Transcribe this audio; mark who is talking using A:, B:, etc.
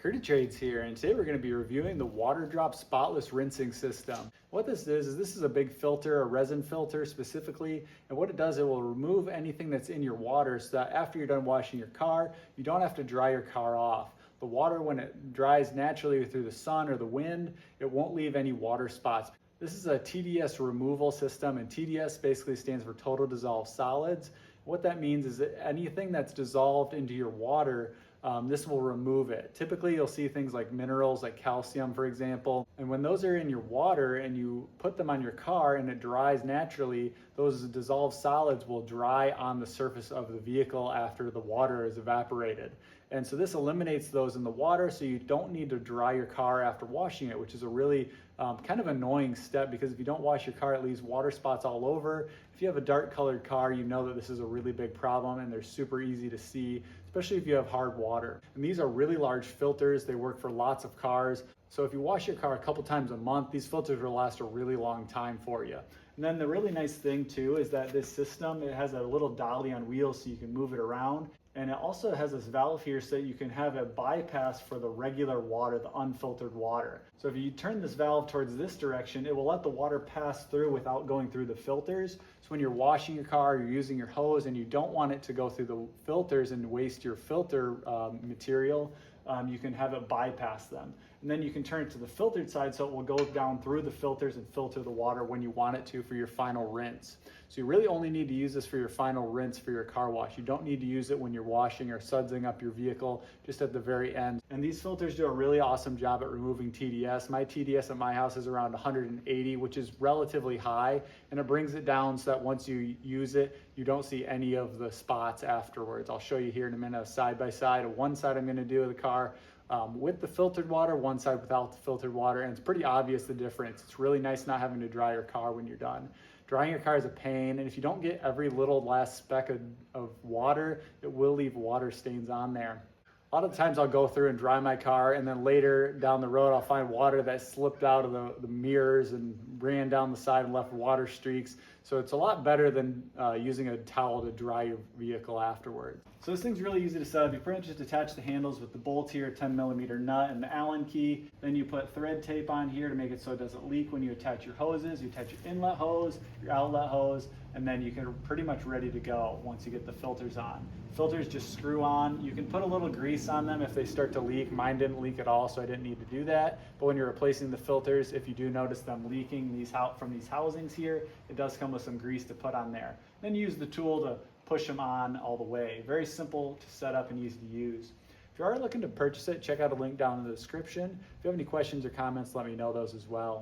A: Curdy Trades here, and today we're going to be reviewing the Water Drop Spotless Rinsing System. What this is a big filter, a resin filter specifically, and what it does, it will remove anything that's in your water so that after you're done washing your car, you don't have to dry your car off. The water, when it dries naturally through the sun or the wind, it won't leave any water spots. This is a TDS removal system, and TDS basically stands for Total Dissolved Solids. What that means is that anything that's dissolved into your water, this will remove it. Typically, you'll see things like minerals, like calcium, for example. And when those are in your water and you put them on your car and it dries naturally, those dissolved solids will dry on the surface of the vehicle after the water is evaporated. And so this eliminates those in the water, so you don't need to dry your car after washing it, which is a really kind of annoying step, because if you don't wash your car, it leaves water spots all over. If you have a dark colored car, you know that this is a really big problem, and they're super easy to see, especially if you have hard water. And these are really large filters. They work for lots of cars. So if you wash your car a couple times a month, these filters will last a really long time for you. And then the really nice thing too is that this system, it has a little dolly on wheels so you can move it around. And it also has this valve here so that you can have a bypass for the regular water, the unfiltered water. So if you turn this valve towards this direction, it will let the water pass through without going through the filters. So when you're washing your car, you're using your hose and you don't want it to go through the filters and waste your filter material, you can have it bypass them. And then you can turn it to the filtered side so it will go down through the filters and filter the water when you want it to for your final rinse. So you really only need to use this for your final rinse for your car wash. You don't need to use it when you're washing or sudsing up your vehicle, just at the very end. And these filters do a really awesome job at removing TDS. My TDS at my house is around 180, which is relatively high, and it brings it down so that once you use it, you don't see any of the spots afterwards. I'll show you here in a minute, side by side. One side I'm going to do of the car with the filtered water, one side without the filtered water, and it's pretty obvious the difference. It's really nice not having to dry your car when you're done. Drying your car is a pain, and if you don't get every little last speck of water, it will leave water stains on there. A lot of times I'll go through and dry my car, and then later down the road I'll find water that slipped out of the mirrors and ran down the side and left water streaks. So it's a lot better than using a towel to dry your vehicle afterwards. So this thing's really easy to set up. You pretty much just attach the handles with the bolt here, 10mm nut and the Allen key. Then you put thread tape on here to make it so it doesn't leak when you attach your hoses. You attach your inlet hose, your outlet hose, and then you can pretty much ready to go once you get the filters on. Filters just screw on. You can put a little grease on them if they start to leak. Mine didn't leak at all, so I didn't need to do that. But when you're replacing the filters, if you do notice them leaking from these housings here, it does come with some grease to put on there. Then use the tool to push them on all the way. Very simple to set up and easy to use. If you are looking to purchase it, check out a link down in the description. If you have any questions or comments, let me know those as well.